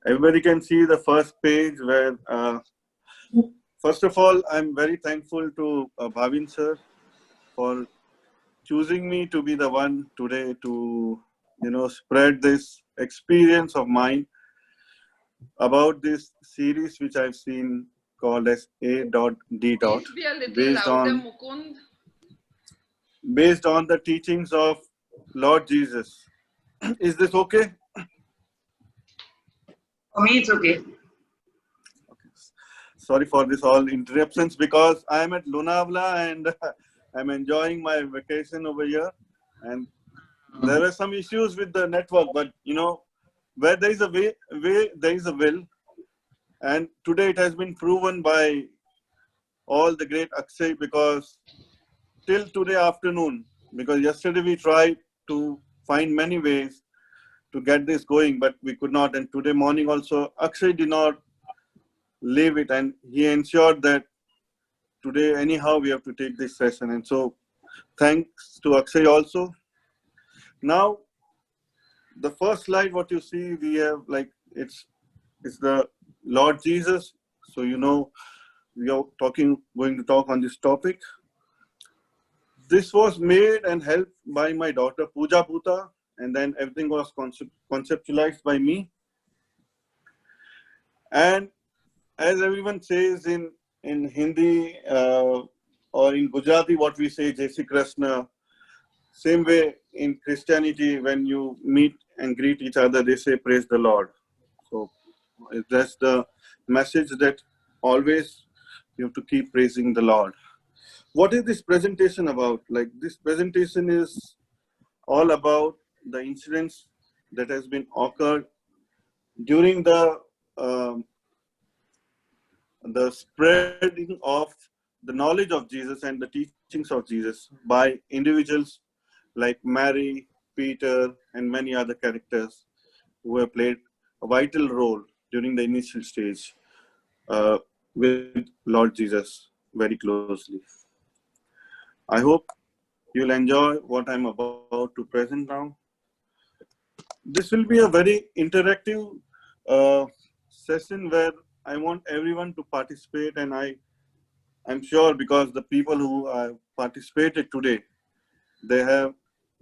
Everybody can see the first page where, first of all, I'm very thankful to Bhavin sir for choosing me to be the one today to, spread this experience of mine about this series which I've seen called as A.D. Please be a little based louder, on Mukund. based on the teachings of Lord Jesus. Is this okay? For me, it's okay. Sorry for this all interruptions because I am at Lonavala and I'm enjoying my vacation over here. And there are some issues with the network, but where there is a way there is a will. And today it has been proven by all the great Akshay because till today afternoon, because yesterday we tried to find many ways to get this going, but we could not. And today morning also, Akshay did not leave it, and he ensured that today anyhow we have to take this session. And so thanks to Akshay also. Now, the first slide, what you see, we have it's the Lord Jesus. So we are going to talk on this topic. This was made and helped by my daughter Pooja Bhuta, and then everything was conceptualized by me. And as everyone says in Hindi or in Gujarati, what we say, Jai Shri Krishna. Same way in Christianity, when you meet and greet each other, they say, praise the Lord. So that's the message that always you have to keep praising the Lord. What is this presentation about? This presentation is all about the incidents that has been occurred during the spreading of the knowledge of Jesus and the teachings of Jesus by individuals like Mary, Peter, and many other characters who have played a vital role during the initial stage with Lord Jesus very closely. I hope you'll enjoy what I'm about to present now. This will be a very interactive session where I want everyone to participate, and I'm sure because the people who have participated today, they have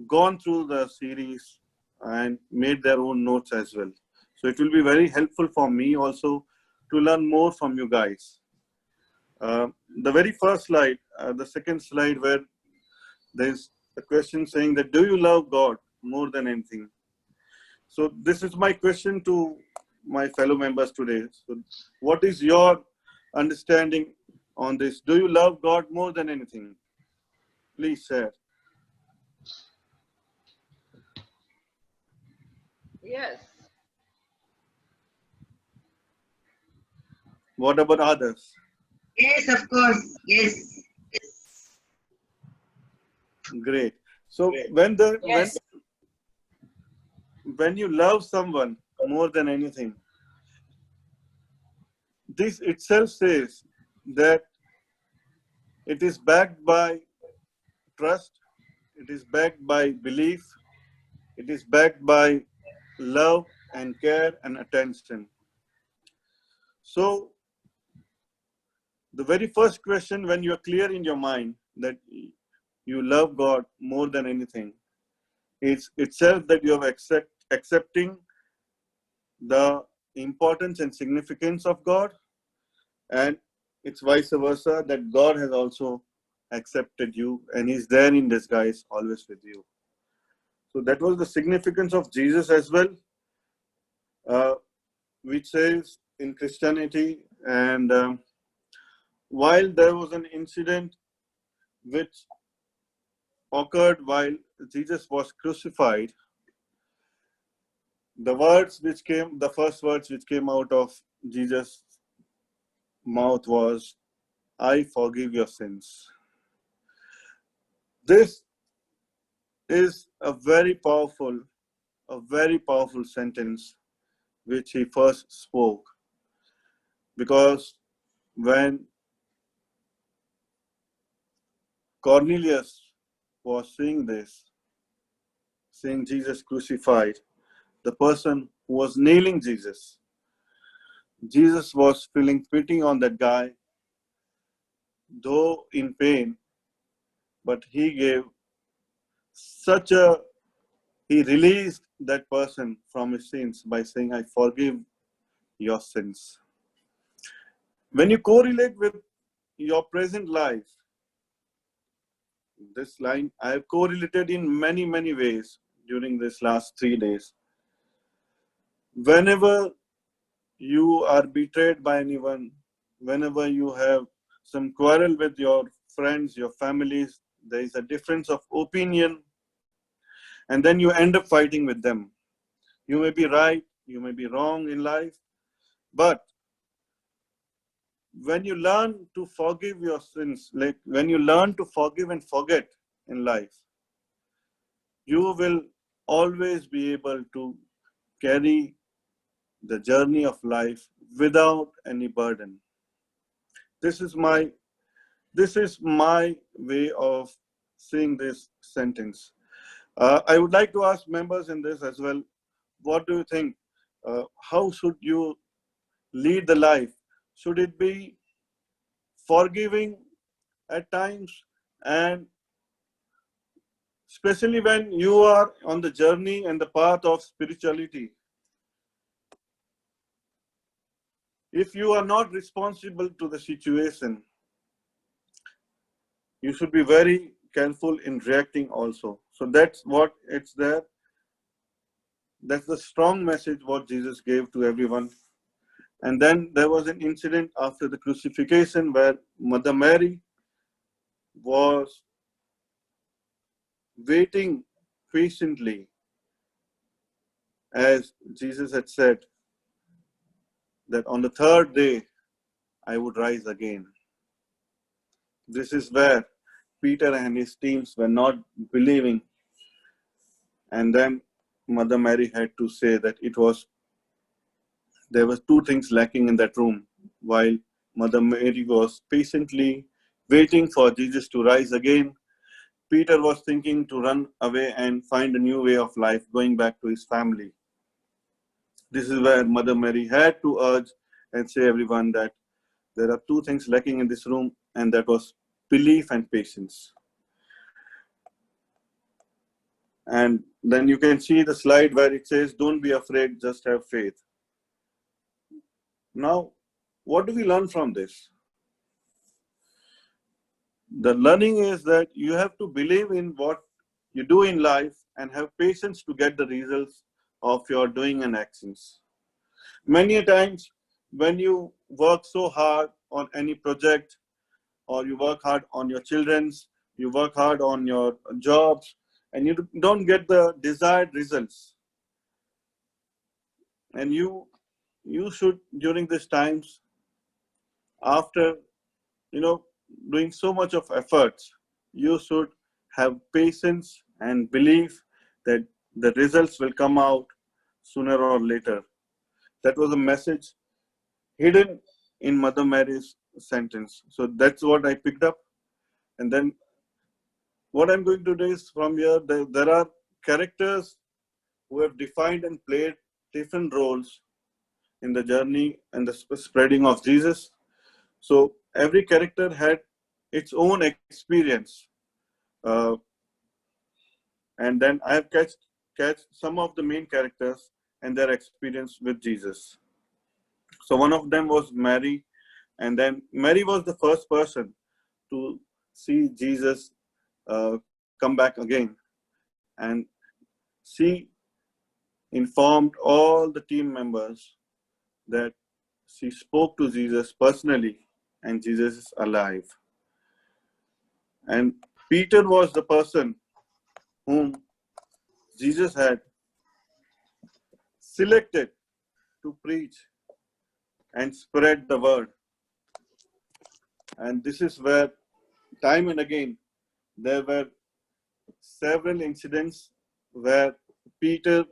gone through the series and made their own notes as well. So it will be very helpful for me also to learn more from you guys. The very first slide, the second slide, where there's a question saying that, do you love God more than anything? So this is my question to my fellow members today. So what is your understanding on this? Do you love God more than anything? Please share. Yes. What about others? Yes, of course. Yes. Great. So when you love someone more than anything, this itself says that it is backed by trust, it is backed by belief, it is backed by love and care and attention. So the very first question, when you're clear in your mind that you love God more than anything, it's itself that you have accepting the importance and significance of God, and it's vice versa, that God has also accepted you and He's there in disguise always with you. So that was the significance of Jesus as well, which says in Christianity. And while there was an incident which occurred while Jesus was crucified, the first words which came out of Jesus' mouth was, I forgive your sins. This is a very powerful sentence which he first spoke. Because when Cornelius was seeing Jesus crucified, the person who was nailing Jesus Jesus was feeling pity on that guy, though in pain, but he gave such a, he released that person from his sins by saying, I forgive your sins. When you correlate with your present life, this line I have correlated in many, many ways during this last 3 days. Whenever you are betrayed by anyone, whenever you have some quarrel with your friends, your families, there is a difference of opinion, and then you end up fighting with them. You may be right, you may be wrong in life, but when you learn to forgive your sins, like when you learn to forgive and forget in life, you will always be able to carry the journey of life without any burden. This is my this is my way of seeing this sentence. I would like to ask members in this as well. What do you think? How should you lead the life? Should it be forgiving at times, and especially when you are on the journey and the path of spirituality? If you are not responsible to the situation, you should be very careful in reacting also. So that's what it's there. That's the strong message what Jesus gave to everyone. And then there was an incident after the crucifixion where Mother Mary was waiting patiently, as Jesus had said that on the third day I would rise again. This is where Peter and his teams were not believing, and then Mother Mary had to say that there were two things lacking in that room. While Mother Mary was patiently waiting for Jesus to rise again, Peter was thinking to run away and find a new way of life, going back to his family. This is where Mother Mary had to urge and say everyone that there are two things lacking in this room, and that was belief and patience. And then you can see the slide where it says, don't be afraid, just have faith. Now, what do we learn from this? The learning is that you have to believe in what you do in life and have patience to get the results of your doing and actions. Many times when you work so hard on any project, or you work hard on your children's, you work hard on your jobs, and you don't get the desired results. And you should, during these times, after doing so much of efforts, you should have patience and belief that the results will come out sooner or later. That was a message hidden in Mother Mary's sentence. So that's what I picked up. And then what I'm going to do is, from here, there are characters who have defined and played different roles in the journey and the spreading of Jesus. So every character had its own experience. Uh, and then I have catch some of the main characters and their experience with Jesus. So one of them was Mary, and then Mary was the first person to see Jesus come back again, and she informed all the team members that she spoke to Jesus personally, and Jesus is alive. And Peter was the person whom Jesus had selected to preach and spread the word. And this is where, time and again, there were several incidents where Peter's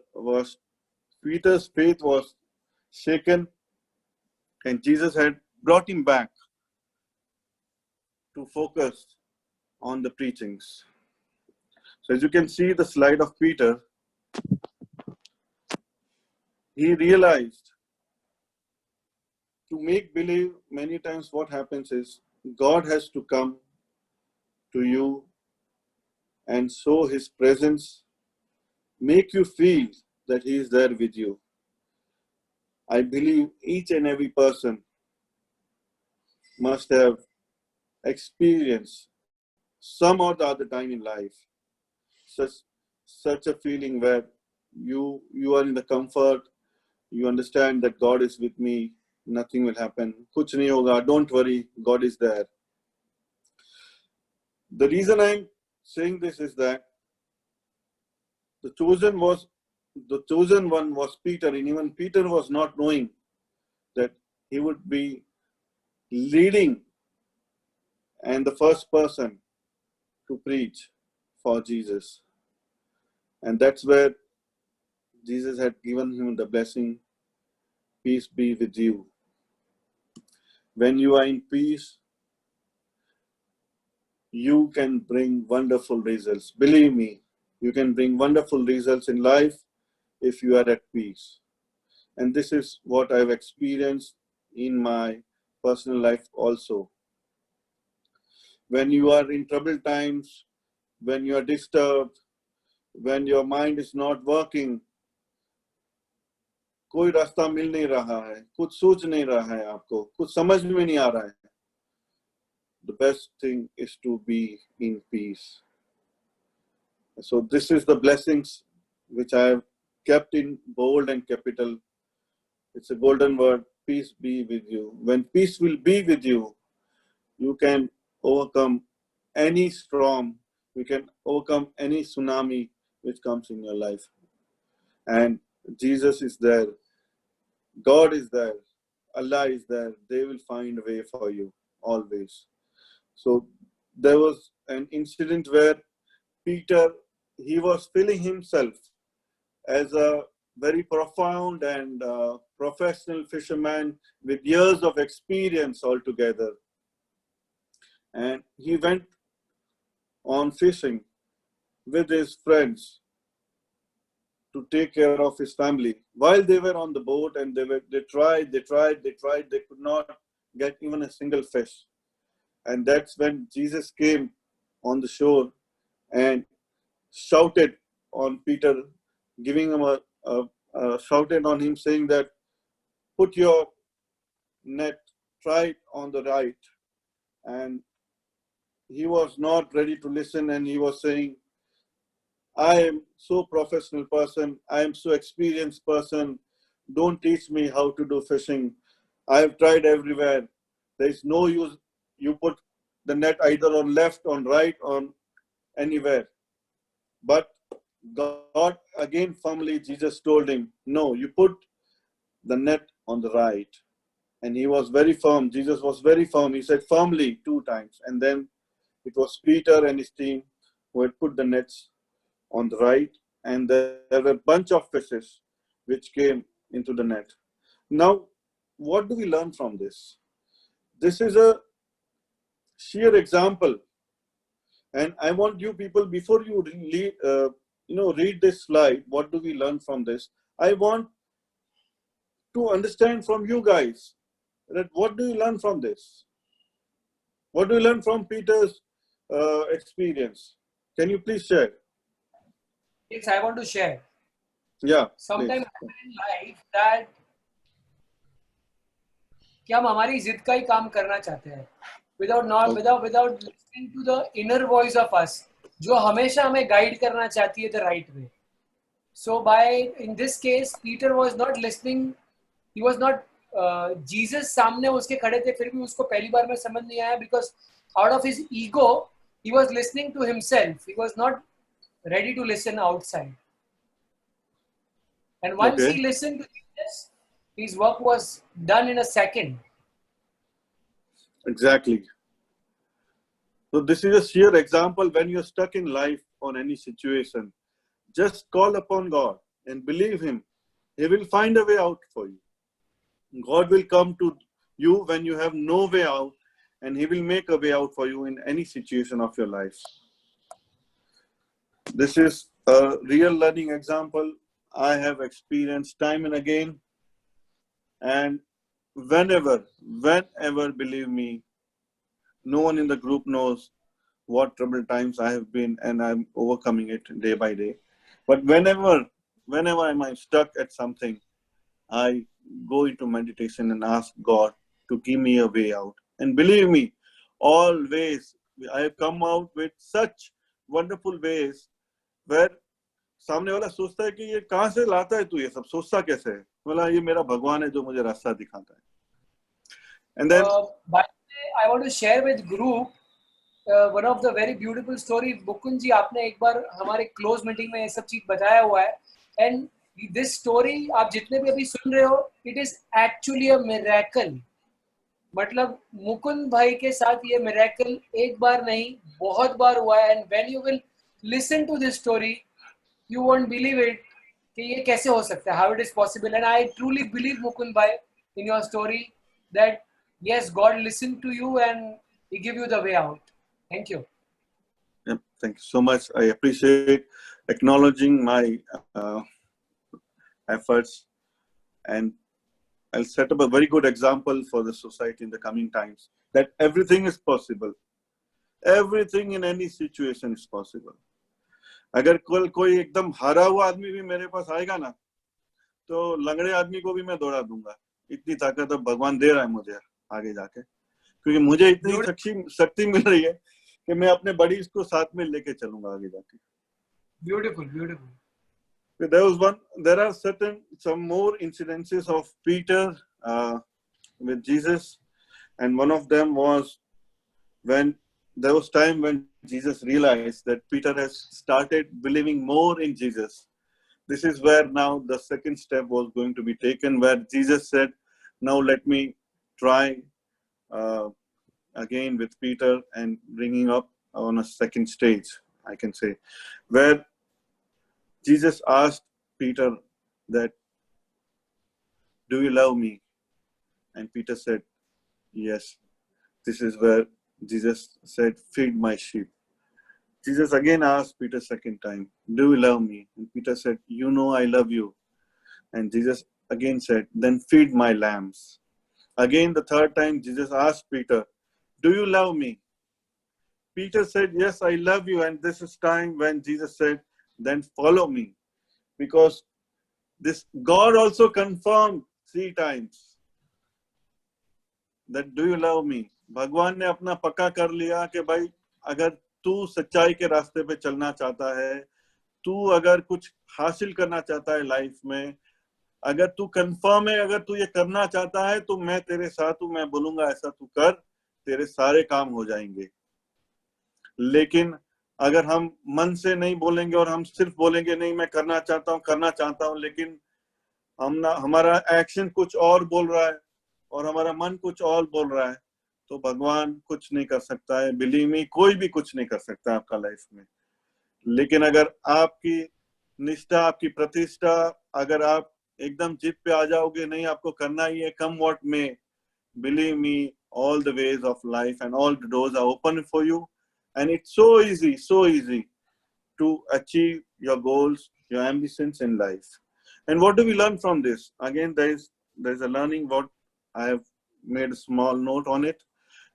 faith was shaken, and Jesus had brought him back to focus on the preachings. So as you can see the slide of Peter, he realized to make believe, many times what happens is God has to come to you and show his presence, make you feel that he is there with you. I believe each and every person must have experienced some or the other time in life such such a feeling where you are in the comfort, you understand that God is with me, nothing will happen, kuch nahi hoga, don't worry, God is there. The reason I'm saying this is that the chosen one was Peter, and even Peter was not knowing that he would be leading and the first person to preach for Jesus. And that's where Jesus had given him the blessing, peace be with you. When you are in peace, you can bring wonderful results. Believe me, you can bring wonderful results in life if you are at peace. And this is what I've experienced in my personal life also. When you are in troubled times, when you are disturbed, when your mind is not working, कोई रास्ता मिल नहीं रहा है, कुछ सूझ नहीं रहा है आपको, कुछ समझ में नहीं आ रहा है, the best thing is to be in peace. So this is the blessings which I have kept in bold and capital. It's a golden word, peace be with you. When peace will be with you, you can overcome any storm, you can overcome any tsunami which comes in your life. And Jesus is there, God is there, Allah is there, they will find a way for you, always. So there was an incident where Peter, he was feeling himself as a very profound and professional fisherman with years of experience altogether. And he went on fishing with his friends to take care of his family. While they were on the boat and they tried, they could not get even a single fish. And that's when Jesus came on the shore and shouted on Peter, giving him shouted on him, saying that, put your net, try it on the right. And he was not ready to listen, and he was saying, I am so professional person, I am so experienced person, don't teach me how to do fishing. I have tried everywhere. There is no use. You put the net either on left, on right, on anywhere. But God, again firmly, Jesus told him, no, you put the net on the right. And he was very firm. Jesus was very firm. He said firmly 2 times. And then it was Peter and his team who had put the nets on the right. And there were a bunch of fishes which came into the net. Now, what do we learn from this? This is a sheer example. And I want you people, before you read this slide, what do we learn from this? I want to understand from you guys that what do you learn from this? What do you learn from Peter's experience? Can you please share? Yes, I want to share. Yeah. Sometimes happen in life that कि हम हमारी जिद का ही काम करना चाहते हैं without listening to the inner voice of us, जो हमेशा हमें guide करना चाहती है the right way. So in this case, Peter was not listening. He was not Jesus सामने उसके खड़े थे, फिर भी उसको पहली बार में समझ नहीं आया, because out of his ego he was listening to himself. He was not ready to listen outside. And once he listened to Jesus, his work was done in a second. Exactly. So this is a sheer example. When you're stuck in life on any situation, just call upon God and believe him. He will find a way out for you. God will come to you when you have no way out, and he will make a way out for you in any situation of your life. This is a real learning example I have experienced time and again. And whenever, believe me, no one in the group knows what troubled times I have been, and I'm overcoming it day by day. But whenever I'm stuck at something, I go into meditation and ask God to give me a way out. And believe me, always I have come out with such wonderful ways where सामने वाला सोचता है कि ये कहाँ से लाता है तू, ये सब सोचता कैसे है, बोला ये मेरा भगवान है जो मुझे रास्ता दिखाता है. And then By the way, I want to share with group one of the very beautiful story. Mukund जी आपने एक बार हमारे क्लोज मीटिंग में ये सब चीज बताया हुआ है, and this story आप जितने भी अभी सुन रहे हो, it is actually a miracle. मतलब मुकुंद भाई के साथ ये मिरेकल एक बार नहीं बहुत बार हुआ है, and when you will listen to this story you won't believe it कि ये कैसे हो सकता है, how it is possible. And I truly believe Mukund भाई in your story that yes, God listened to you and he give you the way out. Thank you. yeah, thank you so much. I appreciate acknowledging my efforts, and I'll set up a very good example for the society in the coming times that everything is possible. Everything in any situation is possible. अगर कल कोई एकदम हारा हुआ आदमी भी मेरे पास आएगा ना, तो लंगड़े आदमी को भी मैं दौड़ा दूंगा. इतनी ताकत अब भगवान दे रहा है मुझे आगे जाके, क्योंकि मुझे इतनी शक्ति मिल रही है कि मैं अपने बड़ीज को साथ में लेके चलूंगा आगे जाके. Beautiful, beautiful. There are some more incidences of Peter with Jesus, and one of them was when there was time when Jesus realized that Peter has started believing more in Jesus. This is where now the second step was going to be taken, where Jesus said, now let me try again with Peter and bringing up on a second stage, I can say, where Jesus asked Peter that, do you love me? And Peter said, yes. This is where Jesus said, feed my sheep. Jesus again asked Peter second time, do you love me? And Peter said, you know I love you. And Jesus again said, then feed my lambs. Again the third time Jesus asked Peter, do you love me? Peter said, yes, I love you. And this is time when Jesus said, then follow me. Because this God also confirmed 3 times that do you love me. भगवान ने अपना पक्का कर लिया कि भाई अगर तू सच्चाई के रास्ते पे चलना चाहता है, तू अगर कुछ हासिल करना चाहता है लाइफ में, अगर तू कंफर्म है, अगर तू ये करना चाहता है, तो मैं तेरे साथ हूं, मैं बोलूंगा ऐसा तू कर, तेरे सारे काम हो जाएंगे. लेकिन अगर हम मन से नहीं बोलेंगे और हम सिर्फ बोलेंगे नहीं मैं करना चाहता हूं, लेकिन हमारा एक्शन कुछ और बोल रहा है और हमारा मन कुछ और बोल रहा है, तो भगवान कुछ नहीं कर सकता है. बिलीव मी, कोई भी कुछ नहीं कर सकता है आपका लाइफ में. लेकिन अगर आपकी निष्ठा, आपकी प्रतिष्ठा, अगर आप एकदम जिद पे आ जाओगे, नहीं आपको करना ही है, come what may, believe me, all the ways of life and all the doors are open for you, and it's so easy to achieve your goals, your ambitions in life. And what do we learn from this? Again, there's a learning. What I have made a small note on it,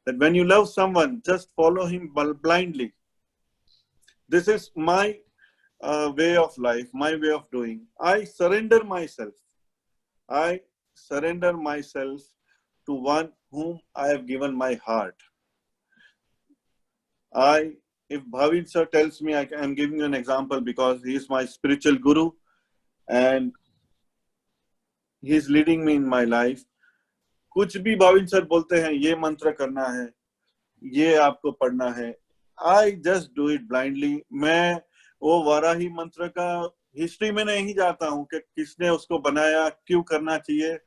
that when you love someone, just follow him blindly. This is my way of life, my way of doing. I surrender myself to one whom I have given my heart. If Bhavin sir tells me, I'm giving you an example because he is my spiritual guru and he's leading me in my life. कुछ भी Bhavin sir बोलते हैं, ये मंत्र करना है, ये आपको पढ़ना है, I just do it blindly. मैं वो वाराही मंत्र का हिस्ट्री में नहीं जाता हूँ कि किसने उसको बनाया, क्यों करना चाहिए.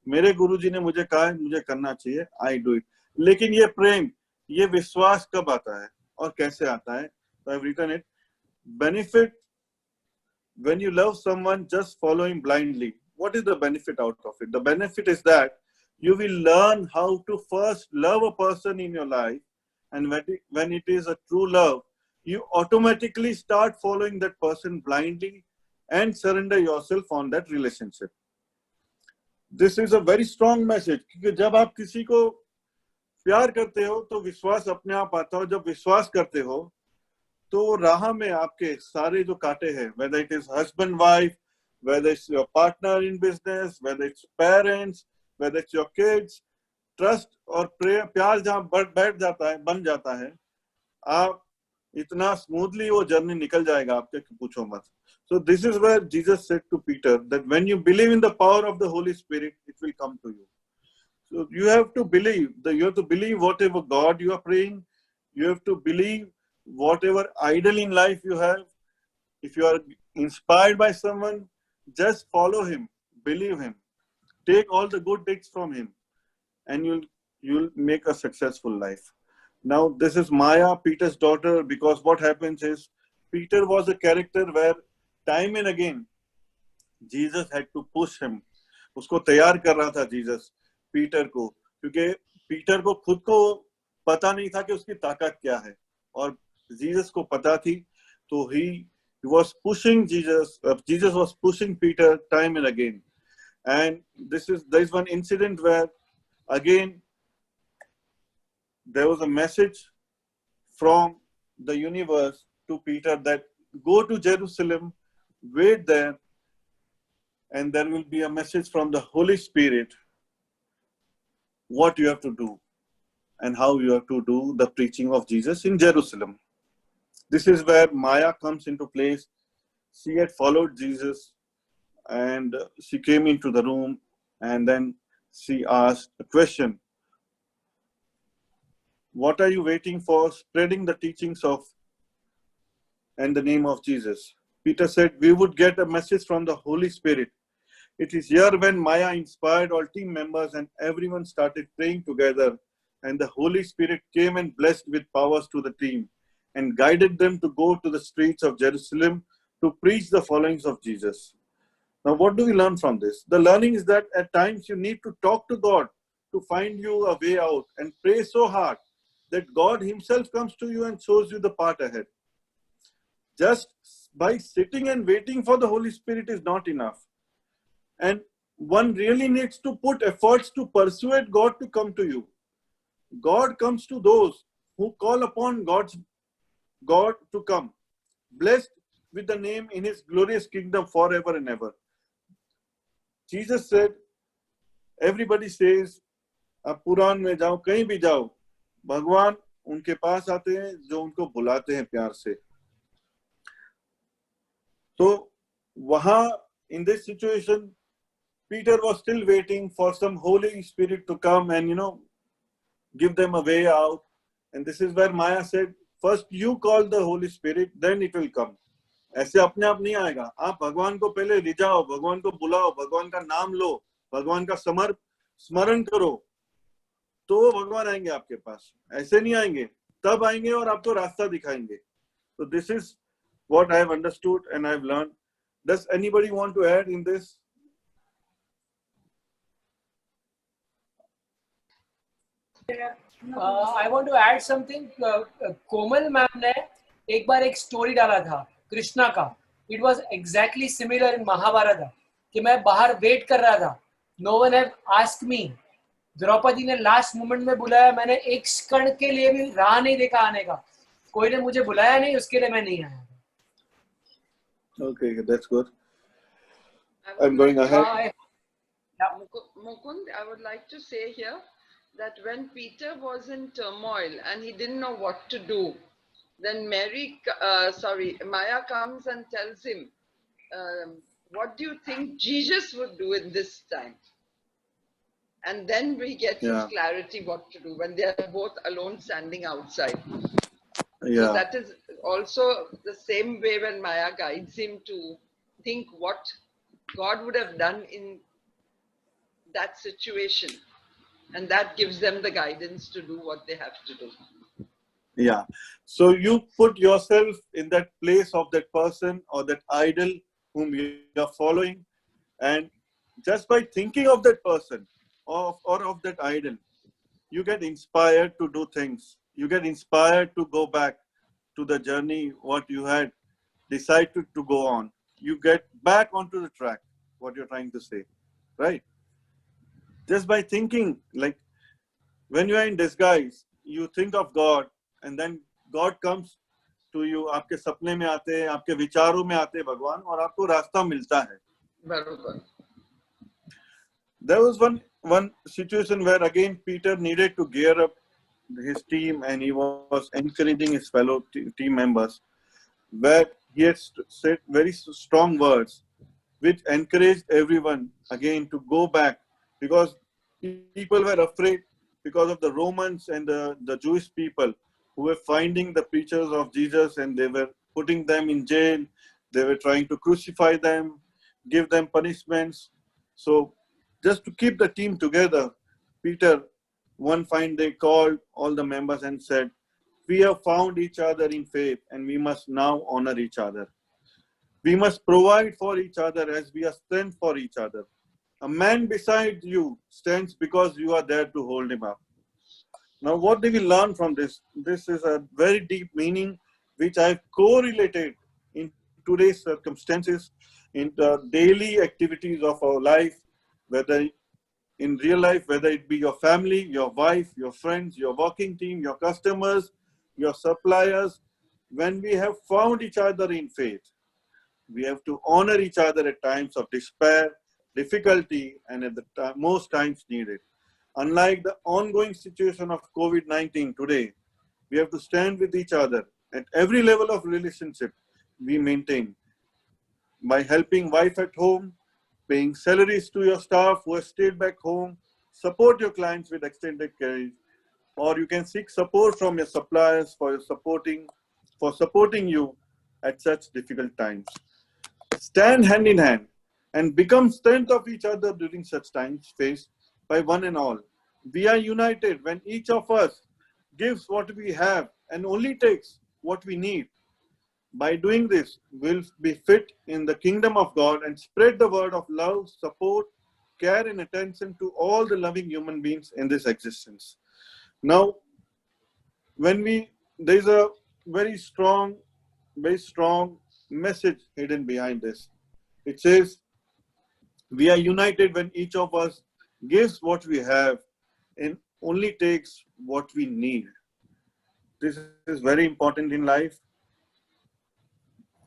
मेरे गुरुजी ने मुझे कहा मुझे करना चाहिए, I do it. लेकिन ये प्रेम, ये विश्वास कब आता है और कैसे आता है? So I've written it. Benefit when you love someone, just follow him blindly. What is the benefit out of it? The benefit is that you will learn how to first love a person in your life, and when it is a true love, you automatically start following that person blindly and surrender yourself on that relationship. This is a very strong message, क्योंकि जब आप किसी को प्यार करते हो तो विश्वास अपने आप आता हो। जब विश्वास करते हो तो राह में आपके सारे जो कांटे हैं, whether it is husband wife, whether it's your partner in business, whether it's parents, whether it's your kids, trust और प्यार जहां बैठ जाता है, बन जाता है, आप इतना स्मूथली वो जर्नी निकल जाएगा आपके कि पूछो मत. So this is where Jesus said to Peter that when you believe in the power of the Holy Spirit, it will come to you. So you have to believe you have to believe whatever God you are praying. You have to believe whatever idol in life you have. If you are inspired by someone, just follow him, believe him, take all the good deeds from him, and you'll make a successful life. Now this is Maya, Peter's daughter, because what happens is Peter was a character where time and again Jesus had to push him. उसको तैयार कर रहा था Jesus Peter को, क्योंकि Peter को खुद को पता नहीं था कि उसकी ताकत क्या है, और जीसस को पता थी. तो he was pushing Jesus. Jesus was pushing Peter time and again. And there is one incident where again there was a message from the universe to Peter that go to Jerusalem, wait there, and there will be a message from the Holy Spirit what you have to do and how you have to do the preaching of Jesus in Jerusalem. This is where Maya comes into place. She had followed Jesus and she came into the room, and then she asked a question. What are you waiting for? Spreading the teachings of and the name of Jesus. Peter said, we would get a message from the Holy Spirit. It is here when Maya inspired all team members and everyone started praying together, and the Holy Spirit came and blessed with powers to the team and guided them to go to the streets of Jerusalem to preach the followings of Jesus. Now, what do we learn from this? The learning is that at times you need to talk to God to find you a way out, and pray so hard that God himself comes to you and shows you the path ahead. Just by sitting and waiting for the Holy Spirit is not enough. And one really needs to put efforts to persuade God to come to you. God comes to those who call upon God to come, blessed with the name in his glorious kingdom forever and ever. Jesus said, everybody says, आप पुराण में जाओ, कहीं भी जाओ, भगवान उनके पास आते हैं जो उनको बुलाते हैं प्यार से. तो वहां, in this situation, Peter was still waiting for some Holy Spirit to come and, give them a way out. And this is where Maya said, first you call the Holy Spirit, then it will come. ऐसे अपने आप नहीं आएगा. आप भगवान को पहले रिझाओ, भगवान को बुलाओ, भगवान का नाम लो, भगवान का स्मरण करो, तो भगवान आएंगे आपके पास. ऐसे नहीं आएंगे, तब आएंगे और आपको रास्ता दिखाएंगे. So this is what I have understood and I have learned. Does anybody want to add in this? I want to add something. Komal ma'am ने एक बार एक स्टोरी डाला था कृष्णा का. It was exactly similar in Mahabharat कि मैं बाहर wait कर रहा था. No one have asked me. Draupadi ने लास्ट मोमेंट में बुलाया, मैंने एक क्षण के लिए भी राह नहीं देखा आने का. कोई ने मुझे बुलाया नहीं, उसके लिए मैं नहीं आया. Okay, that's good. I'm going ahead. Mukund, I would like to say here that when Peter was in turmoil and he didn't know what to do, then Maya comes and tells him, what do you think Jesus would do in this time? And then we get his clarity what to do when they are both alone standing outside. So that is also the same way when Maya guides him to think what God would have done in that situation. And that gives them the guidance to do what they have to do. Yeah. So you put yourself in that place of that person or that idol whom you are following. And just by thinking of that person or of that idol, you get inspired to do things. You get inspired to go back to the journey, what you had decided to go on. You get back onto the track, what you're trying to say, right? just by thinking, like when you are in disguise, you think of God, and then God comes to you. आपके सपने में आते हैं, आपके विचारों में आते हैं भगवान, और आपको रास्ता मिलता है. बरोबर. There was one situation where again Peter needed to gear up his team, and he was encouraging his fellow team members, where he had said very strong words which encouraged everyone again to go back, because people were afraid because of the Romans and the Jewish people who were finding the preachers of Jesus, and they were putting them in jail. They were trying to crucify them, give them punishments. So just to keep the team together, Peter one fine day called all the members and said, "We have found each other in faith, and we must now honor each other. We must provide for each other as we are strength for each other. A man beside you stands because you are there to hold him up." Now, what do we learn from this? This is a very deep meaning which I've correlated in today's circumstances, in the daily activities of our life, whether in real life, whether it be your family, your wife, your friends, your working team, your customers, your suppliers. When we have found each other in faith, we have to honor each other at times of despair, difficulty, and at the most times needed. Unlike the ongoing situation of COVID-19 today, we have to stand with each other at every level of relationship we maintain, by helping wife at home, paying salaries to your staff who have stayed back home, support your clients with extended care, or you can seek support from your suppliers for supporting you at such difficult times. Stand hand in hand and become strength of each other during such times faced by one and all. We are united when each of us gives what we have and only takes what we need. By doing this, we'll be fit in the kingdom of God and spread the word of love, support, care, and attention to all the loving human beings in this existence. Now, there's a very strong message hidden behind this. It says, we are united when each of us gives what we have and only takes what we need. This is very important in life.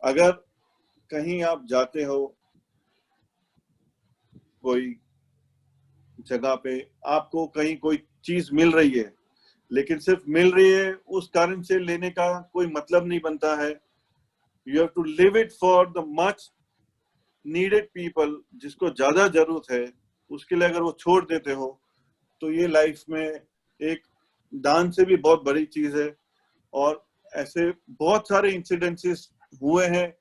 अगर कहीं आप जाते हो कोई जगह पे, आपको कहीं कोई चीज मिल रही है, लेकिन सिर्फ मिल रही है उस कारण से लेने का कोई मतलब नहीं बनता है. You have to live it for the much needed people, जिसको ज्यादा जरूरत है, उसके लिए अगर वो छोड़ देते हो तो ये लाइफ में एक दान से भी बहुत बड़ी चीज है. और ऐसे बहुत सारे इंसिडेंसेस हुए हैं.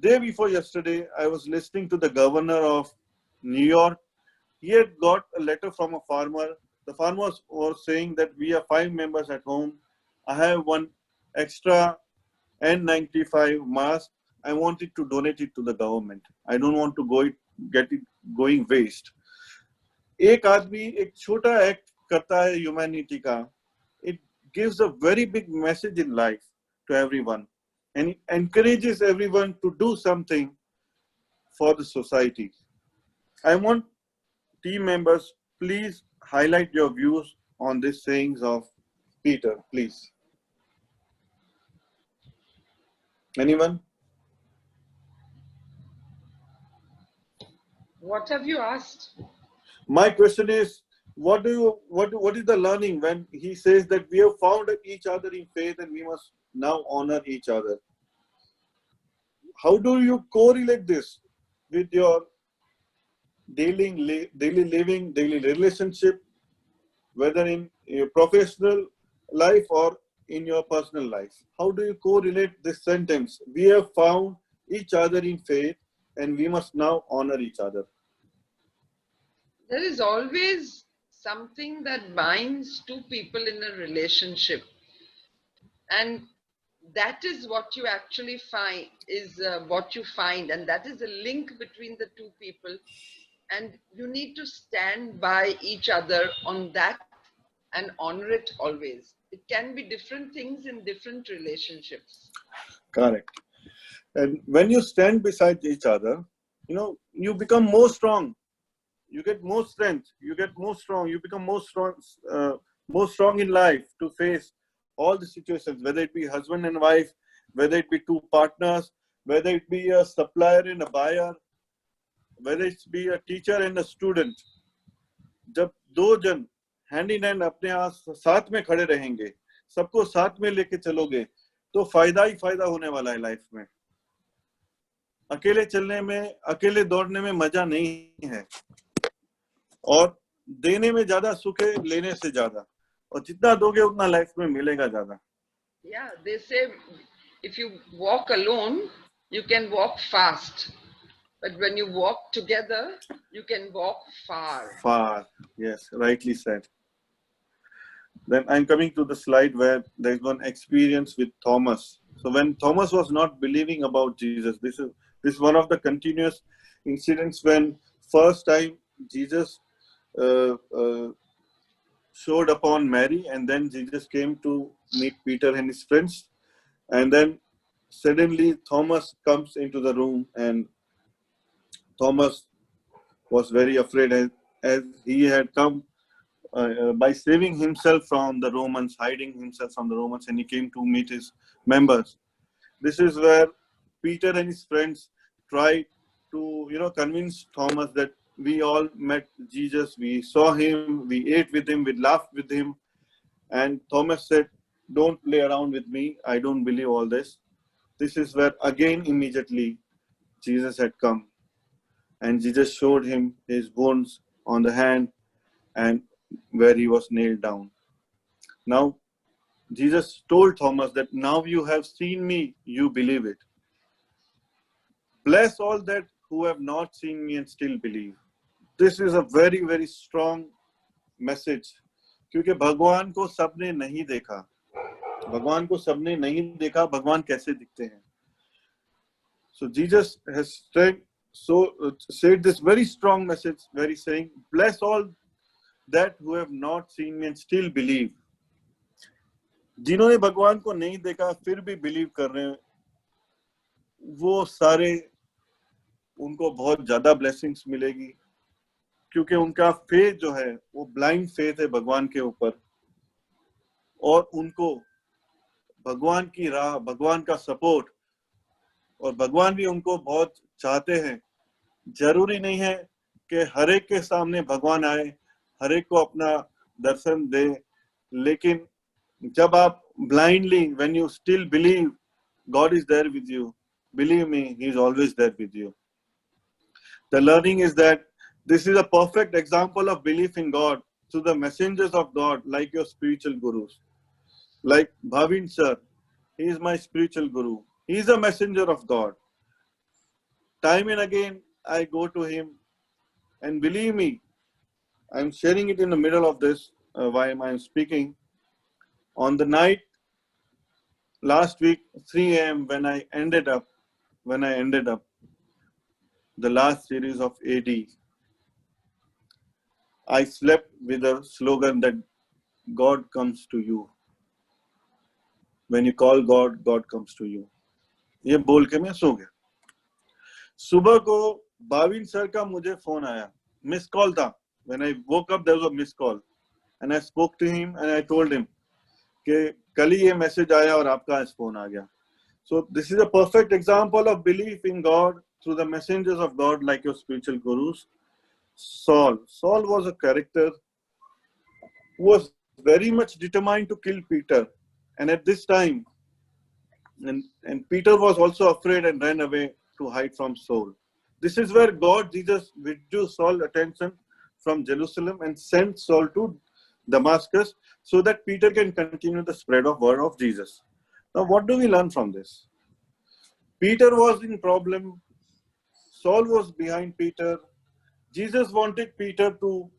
Day before yesterday, I was listening to the governor of New York. He had got a letter from a farmer. The farmer was saying that we are 5 members at home. I have one extra N95 mask. I wanted to donate it to the government. I don't want to get it going waste. एक आदमी एक छोटा act करता है humanity का. It gives a very big message in life to everyone, and it encourages everyone to do something for the society. I want team members, please highlight your views on these sayings of Peter, please. Anyone? What have you asked? My question is, what is the learning when he says that we have found each other in faith and we must now honor each other? How do you correlate this with your daily living, daily relationship, whether in your professional life or in your personal life? How do you correlate this sentence? We have found each other in faith and we must now honor each other. There is always something that binds two people in a relationship, and that is what you actually find and that is the link between the two people, and you need to stand by each other on that and honor it always. It can be different things in different relationships. Correct. And when you stand beside each other, you become more strong. you get more strength, you get more strong, you become more strong in life to face all the situations, whether it be husband and wife, whether it be two partners, whether it be a supplier and a buyer, whether it be a teacher and a student. जब दो जन hand in hand अपने साथ में खड़े रहेंगे, सबको साथ में लेके चलोगे, तो फायदा ही फायदा होने वाला है लाइफ में. अकेले चलने में, अकेले दौड़ने में मजा नहीं है, और देने में ज्यादा सुख है लेने से ज्यादा, और जितना दोगे उतना लाइफ में मिलेगा ज्यादा. Yeah, they say if you walk alone, you can walk fast. But when you walk together, you can walk far. Far, yes, rightly said. Then I'm coming to the slide where there's one experience with Thomas. So when Thomas was not believing about Jesus, this is one of the continuous incidents when first time Jesus showed upon Mary, and then Jesus came to meet Peter and his friends, and then suddenly Thomas comes into the room, and Thomas was very afraid as he had come by saving himself from the Romans, hiding himself from the Romans, and he came to meet his members. This is where Peter and his friends tried to, convince Thomas that we all met Jesus, we saw him, we ate with him, we laughed with him. And Thomas said, don't play around with me, I don't believe all this. This is where again immediately Jesus had come. And Jesus showed him his wounds on the hand and where he was nailed down. Now, Jesus told Thomas that now you have seen me, you believe it. Bless all that who have not seen me and still believe. This is a very, very strong message. क्योंकि भगवान को सबने नहीं देखा. भगवान को सबने नहीं देखा, भगवान कैसे दिखते हैं. So Jesus has said this very strong message, very saying, bless all that who have not seen me and still believe. जिन्होंने भगवान को नहीं देखा फिर भी बिलीव कर रहे हैं, वो सारे उनको बहुत ज्यादा ब्लेसिंग्स मिलेगी, क्योंकि उनका फेथ जो है वो ब्लाइंड फेथ है भगवान के ऊपर, और उनको भगवान की राह, भगवान का सपोर्ट, और भगवान भी उनको बहुत चाहते हैं. जरूरी नहीं है कि हर एक के सामने भगवान आए, हर एक को अपना दर्शन दे, लेकिन जब आप blindly, when you still believe God is there with you, believe me, He is always there with you. The learning is that this is a perfect example of belief in God through the messengers of God, like your spiritual gurus. Like Bhavin sir, he is my spiritual guru. He is a messenger of God. Time and again, I go to him, and believe me, I'm sharing it in the middle of this while I'm speaking. On the night last week, 3 a.m. when I ended up the last series of AD, I slept with a slogan that God comes to you. When you call God, God comes to you. ये बोल के मैं सो गया. सुबह को Bhavin sir का मुझे phone आया, मिस कॉल था. When I woke up, there was a missed call, and I spoke to him and I told him कि कल ही ये मैसेज आया और आपका फोन आ गया. So this is a perfect example of belief in God through the messengers of God, like your spiritual gurus. Saul was a character who was very much determined to kill Peter, and at this time, and Peter was also afraid and ran away to hide from Saul. This is where Jesus withdrew Saul's attention from Jerusalem and sent Saul to Damascus so that Peter can continue the spread of word of Jesus. Now, what do we learn from this? Peter was in problem. Saul was behind Peter. Jesus wanted Peter to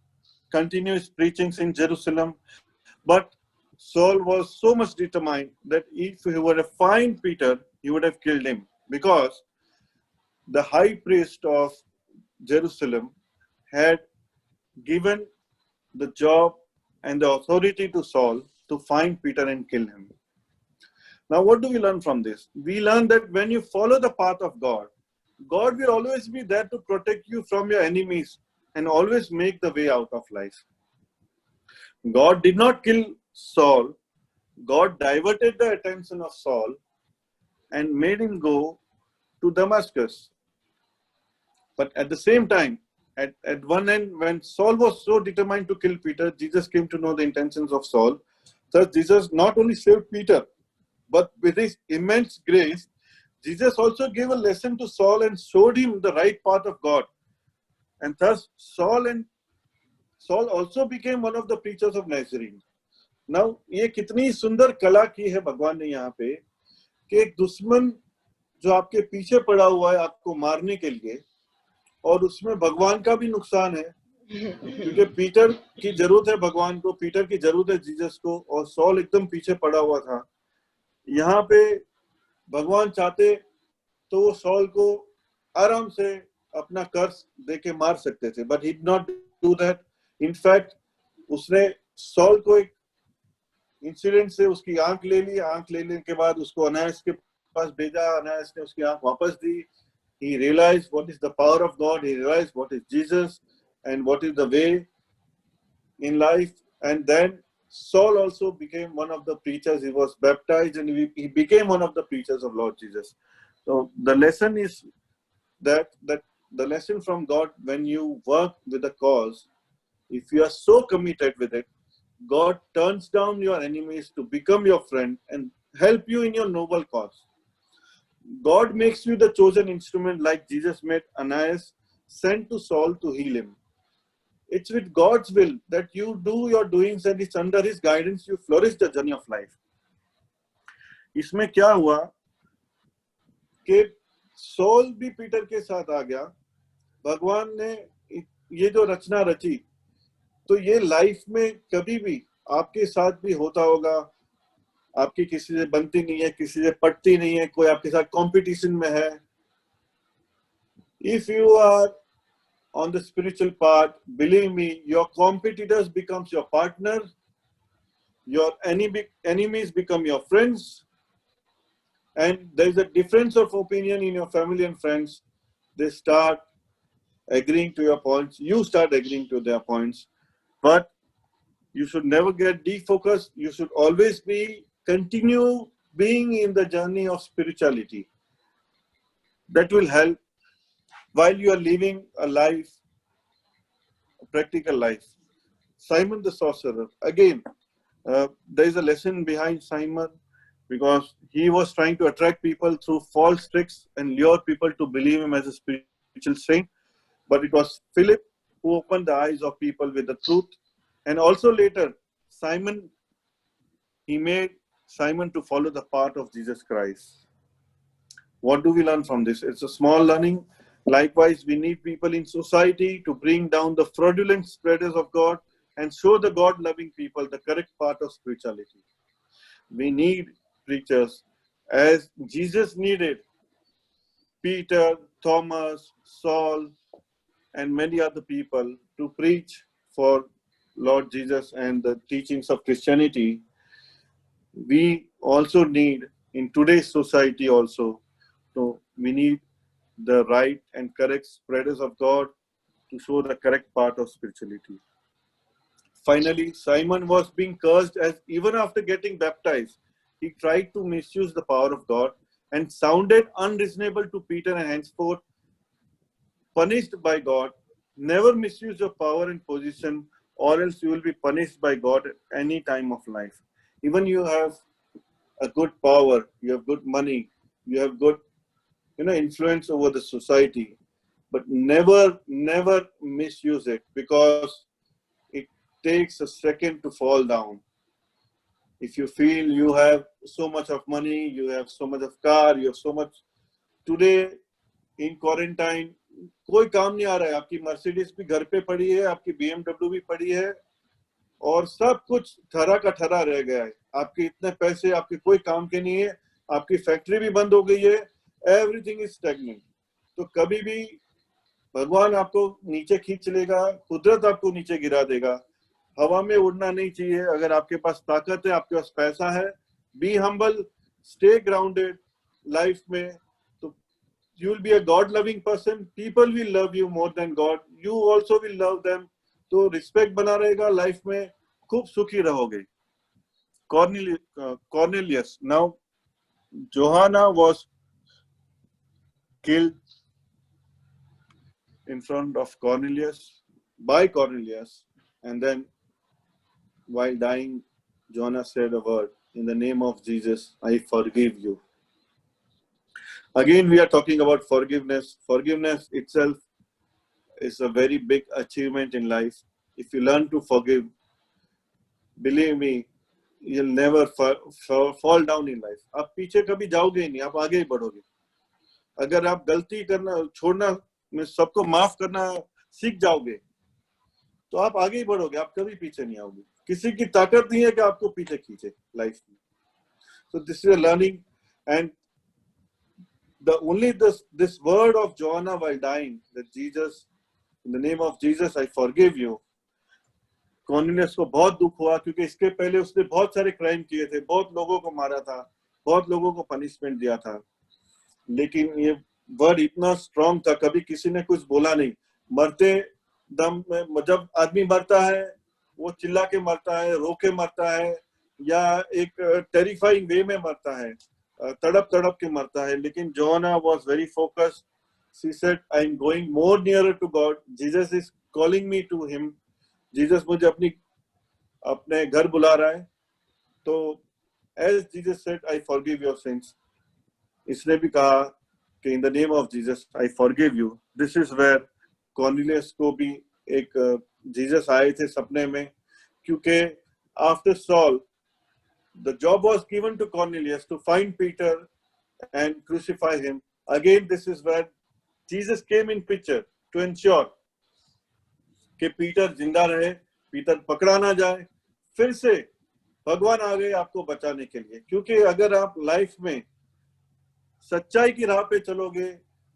continue his preachings in Jerusalem, but Saul was so much determined that if he would have found Peter, he would have killed him, because the high priest of Jerusalem had given the job and the authority to Saul to find Peter and kill him. Now, what do we learn from this? We learn that when you follow the path of God, God will always be there to protect you from your enemies and always make the way out of life. God did not kill Saul. God diverted the attention of Saul and made him go to Damascus. But at the same time, at one end, when Saul was so determined to kill Peter, Jesus came to know the intentions of Saul. Thus, Jesus not only saved Peter, but with his immense grace, Jesus also gave a lesson to Saul and showed him the right path of God. And thus, Saul also became one of the preachers of Nazarene. Now, ये कितनी सुंदर कला की है भगवान ने यहाँ पे कि एक दुश्मन जो आपके पीछे पड़ा हुआ है आपको मारने के लिए, और उसमें भगवान का भी नुकसान है क्योंकि पीटर की जरूरत है भगवान को, पीटर की जरूरत है जीसस को, और सॉल एकदम पीछे पड़ा हुआ था. यहाँ पे भगवान चाहते तो वो सॉल को आराम से अपना कर्ज देके मार सकते थे, but he did not do that. In fact उसने सॉल को एक इंसिडेंट से उसकी आंख ले ली, आंख लेने के बाद उसको अनायास के पास भेजा, अनायास ने उसकी आंख वापस दी. He realized what is the power of God, he realized what is Jesus and what is the way in life. And then Saul also became one of the preachers. He was baptized and he became one of the preachers of Lord Jesus. So the lesson is that the lesson from God, when you work with a cause, if you are so committed with it, God turns down your enemies to become your friend and help you in your noble cause. God makes you the chosen instrument, like Jesus made Ananias sent to Saul to heal him. It's with God's will that you do your doings, and it's under His guidance you flourish the journey of life. इसमें क्या हुआ कि sol भी Peter के साथ आ गया. भगवान ने ये जो रचना रची, तो ये लाइफ में कभी भी आपके साथ भी होता होगा. आपकी किसी से बनती नहीं है, किसी से पटती नहीं है, कोई आपके साथ कंपटीशन में है. If you are on the spiritual path, believe me, your competitors becomes your partner, your enemies become your friends, and there is a difference of opinion in your family and friends. They start agreeing to your points, you start agreeing to their points, but you should never get defocused. You should always continue being in the journey of spirituality. That will help while you are living a life, a practical life. Simon the sorcerer, again, there is a lesson behind Simon, because he was trying to attract people through false tricks and lure people to believe him as a spiritual saint. But it was Philip who opened the eyes of people with the truth. And also later, he made Simon to follow the path of Jesus Christ. What do we learn from this? It's a small learning. Likewise, we need people in society to bring down the fraudulent spreaders of God and show the God-loving people the correct path of spirituality. We need preachers, as Jesus needed Peter, Thomas, Saul, and many other people to preach for Lord Jesus and the teachings of Christianity. We also need, in today's society also, so we need the right and correct spreaders of God to show the correct path of spirituality. Finally, Simon was being cursed, as even after getting baptized, he tried to misuse the power of God and sounded unreasonable to Peter, and henceforth punished by God. Never misuse your power and position, or else you will be punished by God at any time of life. Even you have a good power, you have good money, you have good influence over the society, but never misuse it, because it takes a second to fall down. If you feel you have so much of money, you have so much of car, you have so much, today in quarantine कोई काम नहीं आ रहा है. आपकी Mercedes भी घर पे पड़ी है, आपकी BMW भी पड़ी है, और सब कुछ ठहरा का ठहरा रह गया है. आपके इतने पैसे आपके कोई काम के नहीं है, आपकी फैक्ट्री भी बंद हो गई है. Everything is stagnant. तो कभी भी भगवान आपको नीचे खींच लेगा, कुदरत आपको नीचे गिरा देगा. हवा में उड़ना नहीं चाहिए. अगर आपके पास ताकत है, आपके पास पैसा है, be humble, stay grounded life में. तो you will be a God loving person, people will love you more than God, you also will love them. तो रिस्पेक्ट बना रहेगा लाइफ में, खूब सुखी रहोगे. Cornelius. Now Johanna was killed in front of Cornelius, by Cornelius, and then while dying, Johanna said a word, in the name of Jesus, I forgive you. Again, we are talking about forgiveness. Forgiveness itself is a very big achievement in life. If you learn to forgive, believe me, you'll never fall down in life. आप पीछे कभी जाओगे ही नहीं, आप आगे ही बढ़ोगे. अगर आप गलती करना छोड़ना में सबको माफ करना सीख जाओगे तो आप आगे ही बढ़ोगे, आप कभी पीछे नहीं आओगे. किसी की ताकत नहीं है कि आपको पीछे खींचे लाइफ में. So this is a learning, and this word of Joanna while dying, that Jesus, in the name of Jesus I forgive you. Cornelius को बहुत दुख हुआ क्योंकि इसके पहले उसने बहुत सारे क्राइम किए थे, बहुत लोगों को मारा था, बहुत लोगों को पनिशमेंट दिया था, लेकिन ये वर्ड इतना स्ट्रॉन्ग था, कभी किसी ने कुछ बोला नहीं. मरते दम में जब आदमी मरता है वो चिल्ला के मरता है, रो के मरता है, या एक टेरिफाइंग वे में मरता है, तड़प तड़प के मरता है. लेकिन Jona was very focused. She said I am going more nearer to God, Jesus is calling me to him. Jesus मुझे अपने घर बुला रहा है. तो as Jesus said I forgive your sins, इसने भी कहा कि in the name of Jesus I forgive you. This is where Cornelius को भी एक जीसस आए थे सपने में, क्योंकि after Saul the job was given to Cornelius to find Peter and crucify him. Again, this is where Jesus came in picture to ensure कि Peter जिंदा रहे, पीटर पकड़ा ना जाए. फिर से भगवान आ गए आपको बचाने के लिए, क्योंकि अगर आप लाइफ में सच्चाई की राह पे चलोगे,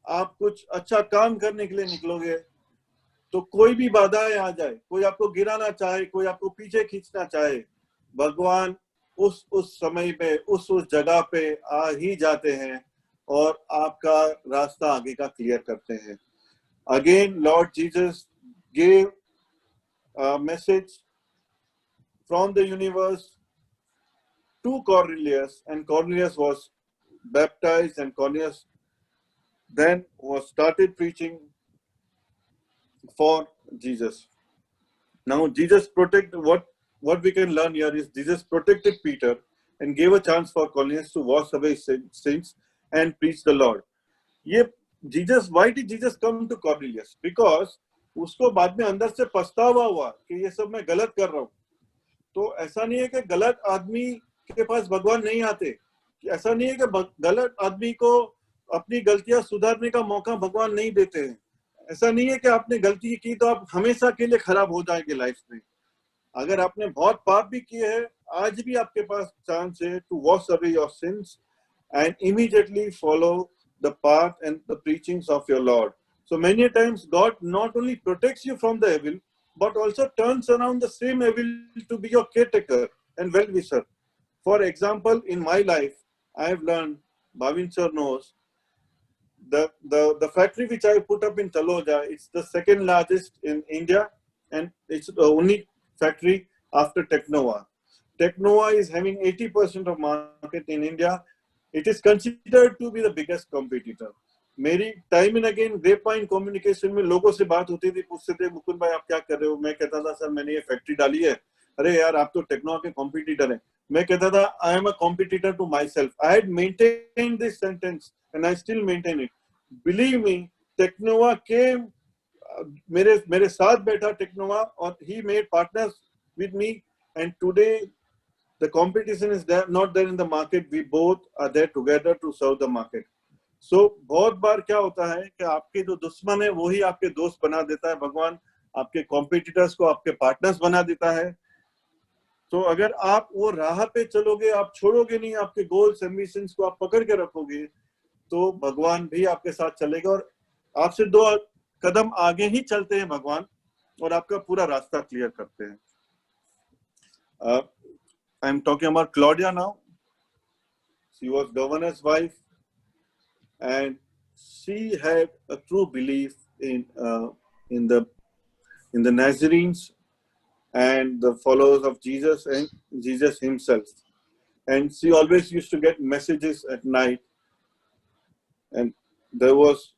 आप कुछ अच्छा काम करने के लिए निकलोगे, तो कोई भी बाधाएं आ जाए, कोई आपको गिराना चाहे, कोई आपको पीछे खींचना चाहे, भगवान उस समय पे उस जगह पे आ ही जाते हैं और आपका रास्ता आगे का क्लियर करते हैं. Again Lord Jesus gave a message from the universe to Cornelius, and Cornelius was baptized, and Cornelius then was started preaching for Jesus. Now Jesus protected, what we can learn here is Jesus protected Peter and gave a chance for Cornelius to wash away sins and preach the Lord. ये Jesus, why did Jesus come to Cornelius? Because उसको बाद में अंदर से पछतावा हुआ कि ये सब मैं गलत कर रहा हूँ. तो ऐसा नहीं है कि गलत आदमी के पास भगवान नहीं आते, ऐसा नहीं है कि गलत आदमी को अपनी गलतियां सुधारने का मौका भगवान नहीं देते हैं. ऐसा नहीं है कि आपने गलती की तो आप हमेशा के लिए खराब हो जाएंगे लाइफ में. अगर आपने बहुत पाप भी किए हैं, आज भी आपके पास चांस है to wash away your sins and immediately follow the path and the preachings of your Lord. So many times God not only protects you from the evil, but also turns around the same evil to be your caretaker and well-wisher. For example, in my life, I have learned, Bhavin sir knows, the factory which I put up in Taloja, it's the second largest in India, and it's the only factory after Technova. Technova is having 80% of market in India. It is considered to be the biggest competitor. मेरी time in again grapevine communication में लोगों से बात होती थी, पूछते थे मुकुंद भाई आप क्या कर रहे हो. मैं कहता था सर मैंने ये फैक्ट्री डाली है. अरे यार आप तो टेक्नो के कॉम्पिटिटर हैं. मैं कहता था I am a competitor to myself. I had maintain this sentence and I still maintain it. Believe me, Technova के मेरे साथ बैठा टेक्नोवा और ही made partners with me, and today the competition is there, not there in the market. We both are there together to serve the market. So बहुत बार क्या होता है कि आपके जो दुश्मन है वही आपके दोस्त बना देता है. भगवान आपके कॉम्पिटिटर्स को आपके पार्टनर्स बना देता है. तो अगर आप वो राह पे चलोगे, आप छोड़ोगे नहीं, आपके गोल्स एम्बिशंस को आप पकड़ के रखोगे, तो भगवान भी आपके साथ चलेगा और आपसे 2 कदम आगे ही चलते हैं भगवान और आपका पूरा रास्ता क्लियर करते हैं. I'm talking about Claudia now. She was governor's wife and she had a true belief in the Nazarenes and the followers of Jesus and Jesus himself. And she always used to get messages at night. And there was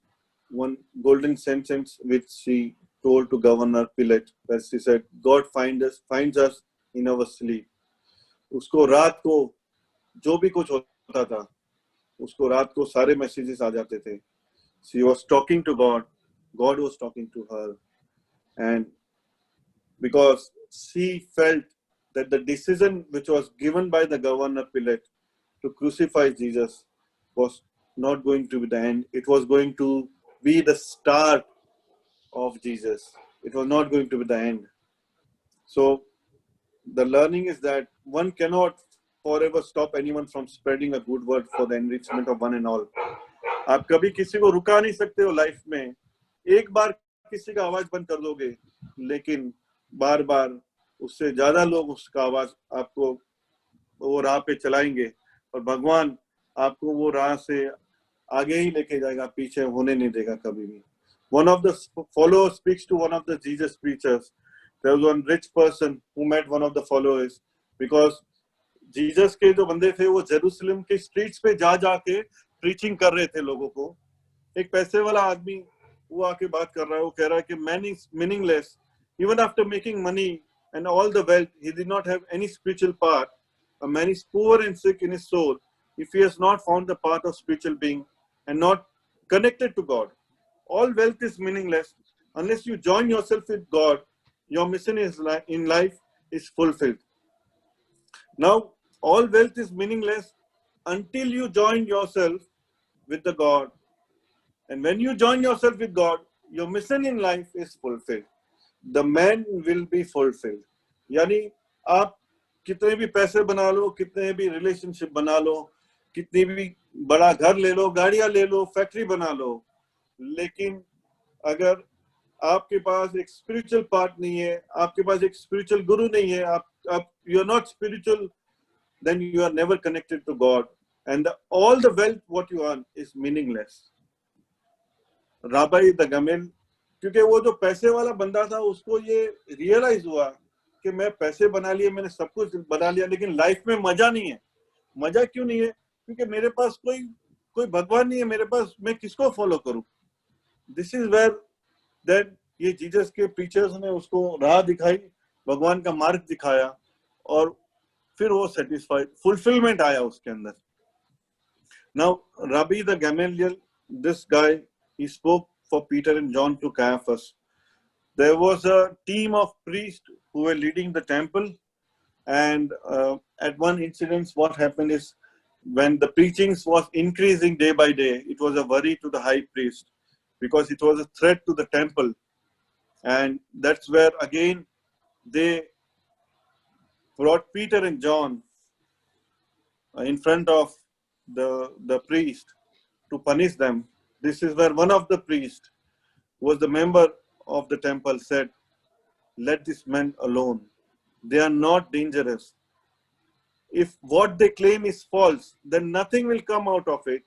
one golden sentence which she told to Governor Pilate, where she said, God finds us in our sleep. उसको रात को जो भी कुछ होता था, उसको रात को सारे messages आ जाते थे. She was talking to God. God was talking to her. And because she felt that the decision which was given by the Governor Pilate to crucify Jesus was not going to be the end. It was going to be the start of Jesus. It was not going to be the end. So the learning is that one cannot forever stop anyone from spreading a good word for the enrichment of one and all. आप कभी किसी को रुका नहीं सकते हो life में. एक बार किसी का आवाज बंद कर दोगे, लेकिन बार बार उससे ज्यादा लोग उसका आवाज आपको वो राह पे चलाएंगे, और भगवान आपको वो राह से आगे ही लेके जाएगा, पीछे होने नहीं देगा कभी भी. One of the followers speaks to one of the Jesus preachers. There was one rich person who met one of the followers, because Jesus के जो बंदे थे वो जेरूसलम के स्ट्रीट्स पे जा जाके प्रीचिंग कर रहे थे लोगों को. एक पैसे वाला आदमी वो आके बात कर रहा है, वो कह रहा है कि man is meaningless. Even after making money and all the wealth, he did not have any spiritual part. A man is poor and sick in his soul if he has not found the path of spiritual being and not connected to God. All wealth is meaningless unless you join yourself with God. Your mission in life is fulfilled. Now, all wealth is meaningless until you join yourself with the God. And when you join yourself with God, your mission in life is fulfilled. The man will be fulfilled. यानी आप कितने भी पैसे बना लो, कितने भी relationship बना लो, कितनी भी बड़ा घर ले लो, गाड़ियां ले लो, फैक्ट्री बना लो, लेकिन अगर आपके पास एक स्पिरिचुअल पार्ट नहीं है, आपके पास एक स्पिरिचुअल गुरु नहीं है, आप you are not spiritual, then you are never connected to God, and all the wealth what you earn is meaningless. Rabbi the Gamel, क्योंकि वो जो पैसे वाला बंदा था उसको ये रियलाइज हुआ कि मैं पैसे बना लिए, मैंने सब कुछ बना लिया, लेकिन लाइफ में मजा नहीं है. मजा क्यों नहीं है? क्योंकि मेरे पास कोई भगवान नहीं है, मेरे पास मैं किसको फॉलो करूं. दिस इज वेयर दैट ये जीसस के प्रीचर्स ने उसको राह दिखाई, भगवान का मार्ग दिखाया, और फिर वो सेटिस्फाइड, फुलफिलमेंट आया उसके अंदर. Now Rabbi the Gamaliel, this guy, he spoke for Peter and John to Caiaphas. There was a team of priests who were leading the temple, and at one incident what happened is, when the preachings was increasing day by day, it was a worry to the high priest because it was a threat to the temple. And that's where again they brought Peter and John in front of the priest to punish them. This is where one of the priests, who was the member of the temple, said, "Let these men alone. They are not dangerous. If what they claim is false, then nothing will come out of it,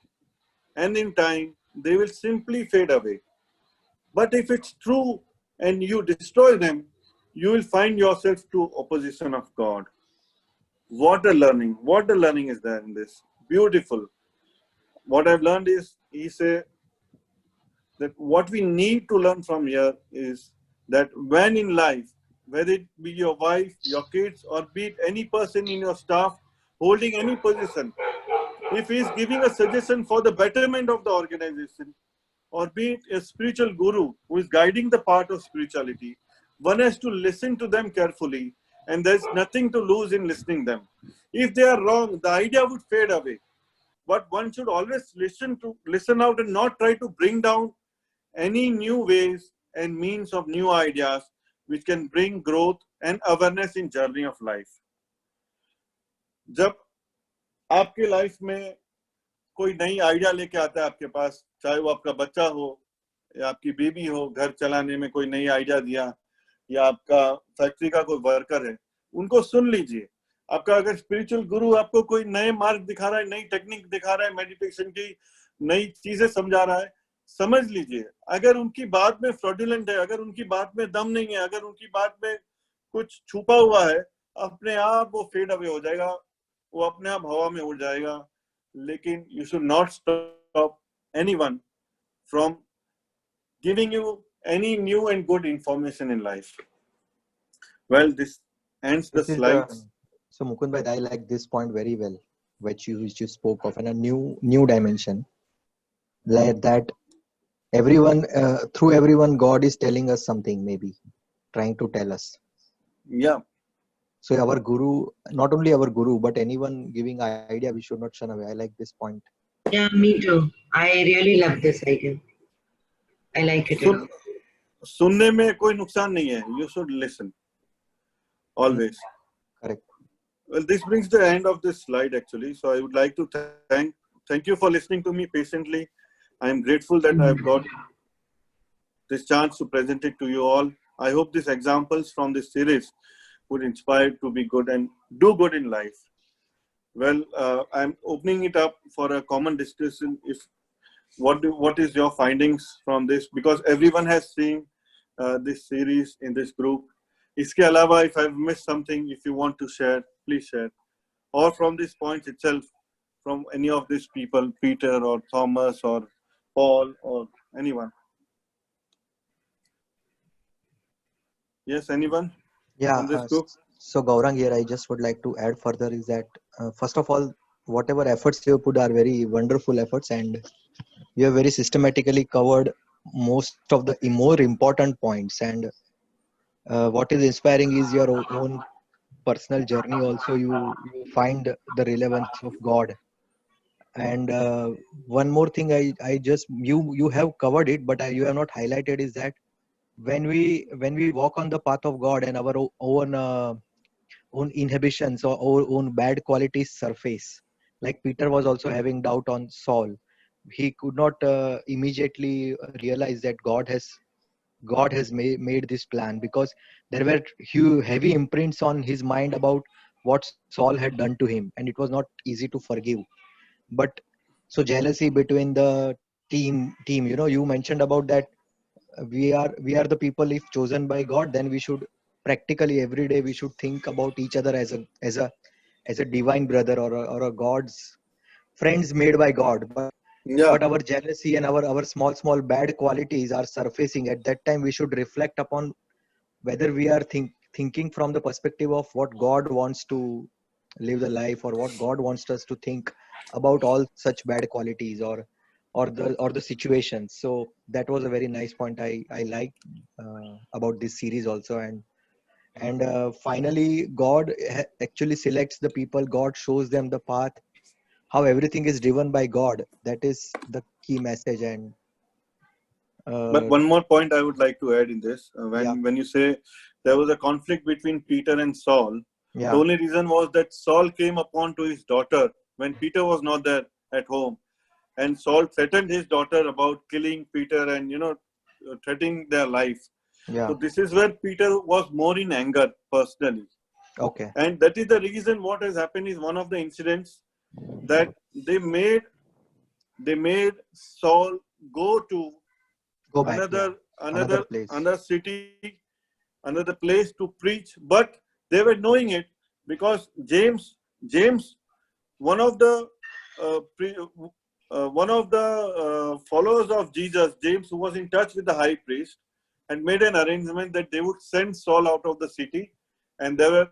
and in time they will simply fade away. But if it's true and you destroy them, you will find yourself to opposition of God." What a learning! What a learning is there in this? Beautiful. What I've learned is, he said that what we need to learn from here is that when in life, whether it be your wife, your kids, or be it any person in your staff holding any position, if he is giving a suggestion for the betterment of the organization, or be it a spiritual guru who is guiding the path of spirituality, one has to listen to them carefully, and there's nothing to lose in listening them. If they are wrong, the idea would fade away. But one should always listen out and not try to bring down any new ways and means of new ideas which can bring growth and awareness in journey of life. जब आपके life में कोई नई idea लेके आता है आपके पास, चाहे वो आपका बच्चा हो या आपकी बीबी हो, घर चलाने में कोई नई आइडिया दिया, या आपका फैक्ट्री का कोई वर्कर है, उनको सुन लीजिए. आपका अगर स्पिरिचुअल गुरु आपको कोई नए मार्ग दिखा रहा है, नई टेक्निक दिखा रहा है, मेडिटेशन की नई चीजें समझा रहा है, समझ लीजिए, अगर उनकी बात में फ्रॉडुलेंट है, अगर उनकी बात में दम नहीं है, अगर उनकी बात में कुछ छुपा हुआ है, अपने आप वो फेड अवे हो जाएगा, वो अपने आप हवा में उड़ जाएगा. लेकिन you should not stop anyone from giving you any new and good information in life. Well, this ends the This is slides. so Mukund bhai, I like this point very well, which you spoke of, and a new dimension, like that everyone through everyone God is telling us something, maybe trying to tell us. Yeah. So our guru, not only our guru, but anyone giving idea, we should not shun away. I like this point. Yeah, me too. I really love this idea. I like it a lot. सुनने में कोई नुकसान नहीं है. You should listen always. Correct. Well, this brings the end of this slide actually. So I would like to thank you for listening to me patiently. I am grateful that I have got this chance to present it to you all. I hope these examples from this series would inspire to be good and do good in life. Well, I'm opening it up for a common discussion. If what is your findings from this? Because everyone has seen this series in this group. Iske alawa, if I've missed something, if you want to share, please share. Or from this point itself, from any of these people, Peter or Thomas or Paul or anyone. Yes, anyone? Yeah. From this group? So Gaurang, here I just would like to add further is that first of all, whatever efforts you put are very wonderful efforts, and you have very systematically covered most of the more important points. And what is inspiring is your own personal journey. Also, you find the relevance of God. And one more thing, I just you have covered it, but you have not highlighted is that when we walk on the path of God and our own inhibitions or our own bad qualities surface, like Peter was also having doubt on Saul. He could not immediately realize that God has made this plan, because there were heavy imprints on his mind about what Saul had done to him, and it was not easy to forgive. But so jealousy between the team, you mentioned about that we are the people, if chosen by God, then we should practically every day we should think about each other as a divine brother or a God's friends made by God. But our jealousy and our small bad qualities are surfacing. At that time we should reflect upon whether we are thinking from the perspective of what God wants to live the life, or what God wants us to think about all such bad qualities or the situations. So that was a very nice point I like about this series also. And finally, God actually selects the people. God shows them the path, how everything is driven by God. That is the key message. And but one more point I would like to add in this. When you say there was a conflict between Peter and Saul, the only reason was that Saul came upon to his daughter when Peter was not there at home. And Saul threatened his daughter about killing Peter and, threatening their life. So this is where Peter was more in anger personally. Okay. And that is the reason what has happened is one of the incidents that they made Saul go back, another city, another place to preach. But they were knowing it because James, one of the followers of Jesus, James, who was in touch with the high priest, and made an arrangement that they would send Saul out of the city, and there were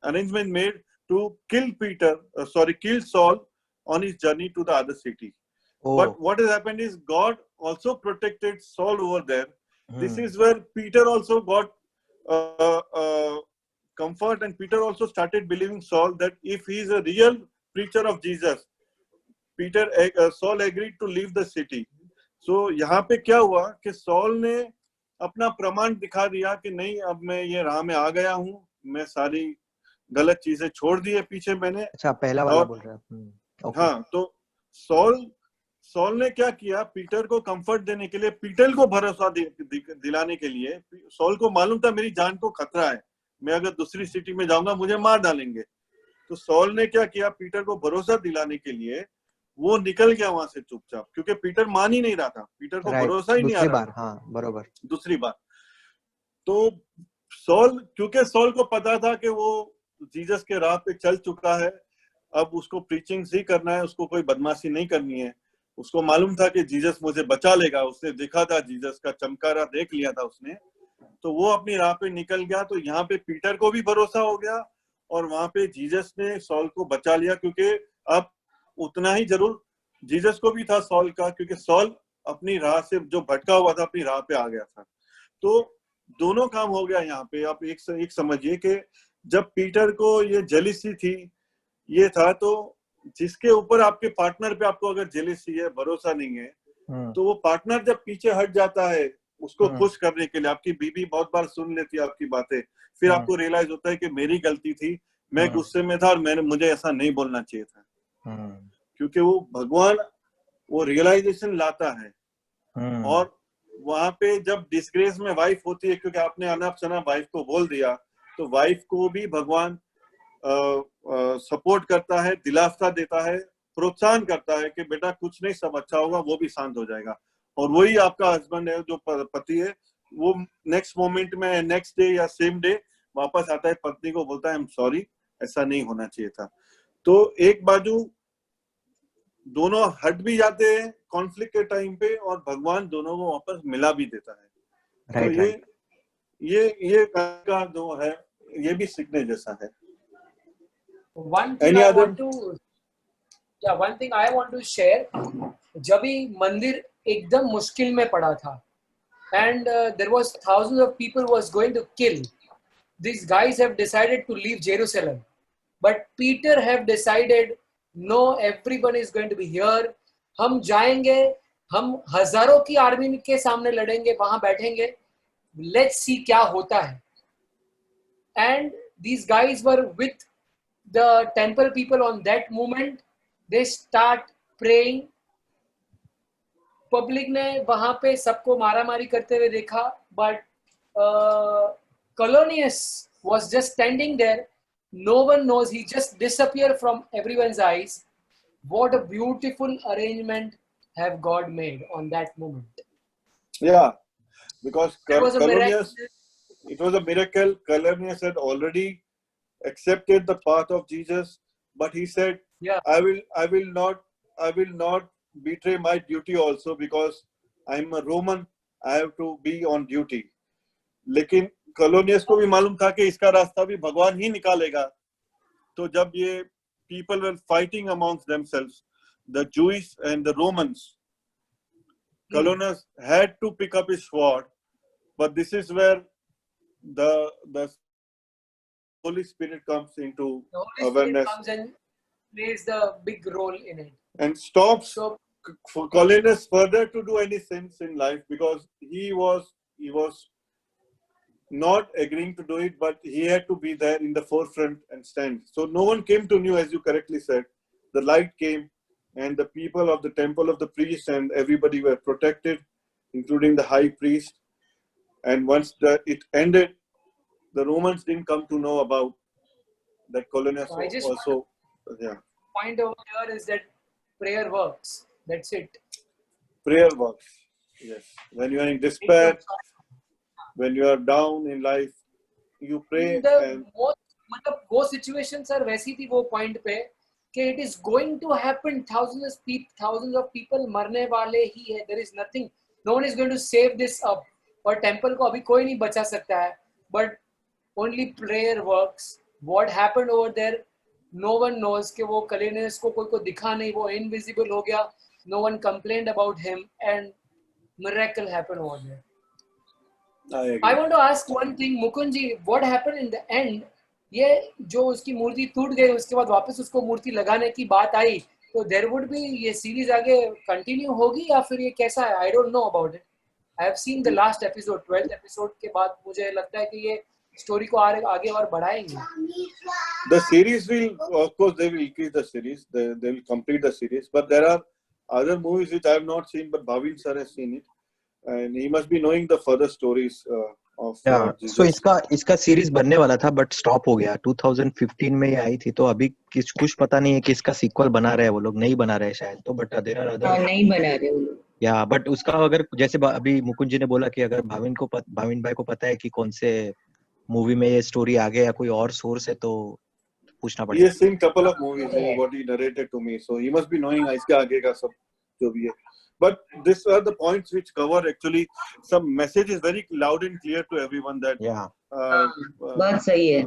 arrangements made to kill Saul on his journey to the other city. But what has happened is God also protected Saul over there. This is where Peter also got comfort, and Peter also started believing Saul that if he is a real preacher of Jesus, Saul agreed to leave the city. So यहाँ पे क्या हुआ कि Saul ने अपना प्रमाण दिखा दिया कि नहीं, अब मैं ये राह में आ गया हूँ, मैं सारी गलत चीजें छोड़ दी है पीछे मैंने. अच्छा, पहला वाला बोल रहा है. हाँ, तो सॉल ने क्या किया, पीटर को कंफर्ट देने के लिए, पीटर को भरोसा दिलाने के लिए. सॉल को मालूम था मेरी जान को खतरा है, मैं अगर दूसरी सिटी में जाऊंगा मुझे मार डालेंगे. तो सॉल ने क्या किया, पीटर को भरोसा दिलाने के लिए वो निकल गया वहां से चुपचाप, क्योंकि पीटर मान ही नहीं रहा था, पीटर को राइट, भरोसा ही नहीं आ दूसरी रहा बार, था। हाँ बरोबर। दूसरी बार तो सॉल, क्योंकि सॉल को पता था कि वो जीसस के राह पे चल चुका है, अब उसको प्रीचिंग ही करना है, उसको कोई बदमाशी नहीं करनी है। उसको मालूम था कि जीसस मुझे बचा लेगा, उसने देखा था जीसस का चमकारा, देख लिया था उसने, तो वो अपनी राह पे निकल गया। तो यहाँ पे पीटर को भी भरोसा हो गया और वहां पे जीसस ने सॉल को बचा लिया, क्योंकि अब उतना ही जरूर जीसस को भी था सॉल का, क्योंकि सॉल अपनी राह से जो भटका हुआ था अपनी राह पे आ गया था। तो दोनों काम हो गया यहाँ पे। आप एक समझिए कि जब पीटर को ये जेलिसी थी, ये था, तो जिसके ऊपर आपके पार्टनर पे आपको अगर जेलिसी है, भरोसा नहीं है, तो वो पार्टनर जब पीछे हट जाता है उसको खुश करने के लिए, आपकी बीवी बहुत बार सुन लेती है आपकी बातें, फिर आपको रियलाइज होता है कि मेरी गलती थी, मैं गुस्से में था और मुझे ऐसा नहीं बोलना चाहिए था, क्योंकि वो भगवान वो रियलाइजेशन लाता है। और वहां पे जब डिस्ग्रेस में वाइफ होती है, क्योंकि आपने अनाप शनाप वाइफ को बोल दिया, तो वाइफ को भी भगवान सपोर्ट करता है, दिलासा देता है, प्रोत्साहन करता है कि बेटा कुछ नहीं, सब अच्छा होगा, वो भी शांत हो जाएगा। और वही आपका हस्बैंड है, जो पति है, वो नेक्स्ट मोमेंट में, नेक्स्ट डे या सेम डे वापस आता है, पत्नी को बोलता है आई एम सॉरी, ऐसा नहीं होना चाहिए था। तो एक बाजू दोनों हट भी जाते हैं कॉन्फ्लिक्ट के टाइम पे, और भगवान दोनों को वापस मिला भी देता है। तो ये का जो है, ये भी सीखने जैसा है। One thing I want to share, जब भी मंदिर एकदम मुश्किल में पड़ा था, and there was thousands of people was going to kill, these guys have decided to leave Jerusalem, but Peter have decided no, everyone is going to be here, हम जाएंगे, हम हजारों की आर्मी के सामने लड़ेंगे, वहां बैठेंगे, let's see क्या होता है। And these guys were with the temple people on that moment. They start praying. Public ने वहां पे सबको मारामारी करते हुए देखा, but Colonius was just standing there. No one knows, he just disappeared from everyone's eyes. What a beautiful arrangement have God made on that moment. Yeah, because It was a miracle. it was a miracle. Colonius had already accepted the path of Jesus, but he said, Yeah. I will not betray my duty also, because I'm a Roman, I have to be on duty. लेकिन कॉलोनियस को भी मालूम था कि इसका रास्ता भी भगवान ही निकालेगा। तो जब ये people were fighting amongst themselves, the Jews and the Romans, Colonius had to pick up his sword, but this is where the Holy Spirit comes into The Holy awareness. Spirit comes and plays the big role in it. And stops So for Colonius further to do any sins in life, because he was not agreeing to do it, but he had to be there in the forefront and stand. So no one came to know, as you correctly said. The light came, and the people of the temple of the priest and everybody were protected, including the high priest. And once it ended, the Romans didn't come to know about that. Colonius I just also, point over here is that prayer works. That's it. Prayer works. Yes. When you are in despair, when you are down in life, you pray. And मतलब वो situations are वैसी थी वो point पे कि it is going to happen. Thousands of people मरने वाले ही है. There is nothing. No one is going to save this up. और temple को अभी कोई नहीं बचा सकता है. But only prayer works. What happened over there? No one knows कि वो Colonius को कोई को दिखा नहीं, वो invisible हो गया. No one complained about him, and miracle happened over there. I want to ask one thing, Mukund ji, what happened in the end? ये जो उसकी मूर्ति टूट गई, उसके बाद वापस उसको मूर्ति लगाने की बात आई, तो there would be ये सीरीज आगे कंटिन्यू होगी या फिर ये कैसा है? I don't know about it. I have seen the last episode, 12th episode के बाद मुझे लगता है कि ये स्टोरी को आगे और बढ़ाएंगे. The series will, of course, they will increase the series. They will complete the series. But there are other movies which I have not seen, but Bhavin sir has seen it, and he must be knowing the further stories of Yeah, Jesus. so इसका series बनने वाला था but stop हो गया 2015 में ये आई थी तो अभी कुछ पता नहीं है कि इसका सीक्वल बना रहे हैं वो लोग नहीं बना रहे हैं शायद तो बट देयर आर हाँ अदर नहीं बना रहे वो लोग। या बट उसका अगर जैसे अभी मुकुंद जी ने बोला कि अगर भाविन भाई को पता है कि कौन से मूवी में ये स्टोरी आ गया या कोई और सोर्स है तो पूछना He पड़ेगा has seen couple of movies, what he narrated to me, so he must be knowing इसके आगे का सब जो भी है. But these are the points which cover actually some message is very loud and clear to everyone that या बहुत सही है।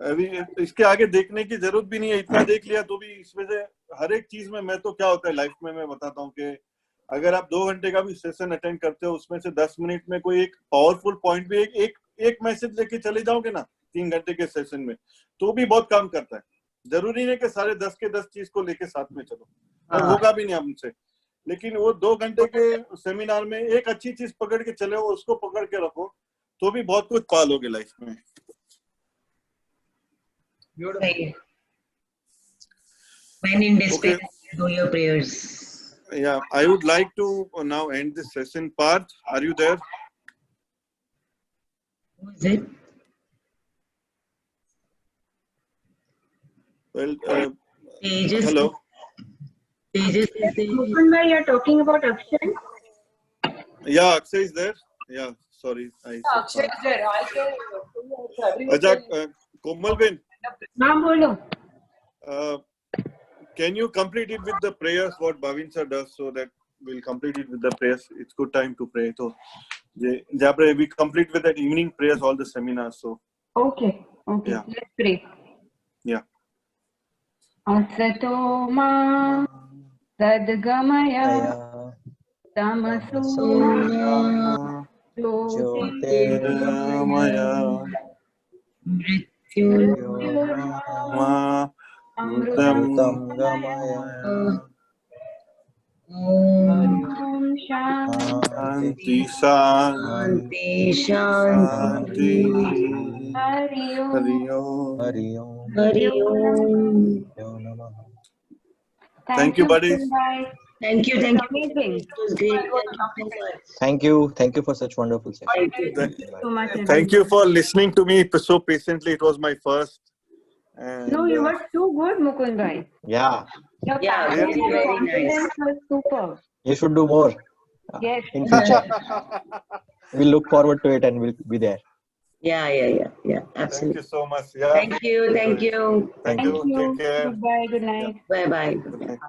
अभी इसके आगे देखने की जरूरत भी नहीं है. इतना देख लिया तो भी इसमें से हर एक चीज में मैं तो क्या होता है लाइफ में मैं बताता हूँ कि अगर आप 2 घंटे का भी सेशन अटेंड करते हो उसमें से 10 मिनट में कोई एक पावरफुल पॉइंट भी एक मैसेज लेके चले जाओगे ना 3 घंटे के सेशन में तो भी बहुत काम करता है. जरूरी नहीं कि सारे 10 के 10 चीज को लेके साथ में चलो और होगा भी नहीं हमसे. लेकिन वो 2 घंटे के सेमिनार में एक अच्छी चीज पकड़ के चले हो उसको पकड़ के रखो तो भी बहुत कुछ पालोगे लाइफ में. सही है। When in despair, do your prayers. Yeah, I would like to now end this session. Parth, are you there? Who is it? Well, Tejas. hello. Tejas is there. Mukund, you're talking about Akshay? Yeah, Akshay is there. Yeah, sorry. Akshay is there. I can. Ajak, Komal Ben, हाँ बोलो. can you complete it with the prayers what Bhavin sir does so that we'll complete it with the prayers. It's good time to pray. So, we complete with that evening prayers all the seminars. So, Okay. Yeah. Let's pray. yeah. असतो मा सद्गमय तमसो ज्योतिर्गमय अमृतम गमय ॐ शांति शांति शांति शांति हरि ओम. हरि ओम. हरि ओम हरि ओम. नमः. Thank you, buddies. Bye. Thank you. Amazing. It was great. Thank you so much. Thank you for such wonderful session. Thank you. So much. Thank you for listening to me so patiently. It was my first. And, No, you were too good, Mukund bhai. Yeah, Your Yeah, passion really and very confidence was super. you should do more Yes. in future. We'll look forward to it and we'll be there. Yeah. Thank Absolutely. you so much. Yeah. Thank you. Thank you. Thank you. Take care. Goodbye. Good night. Bye bye. Good night.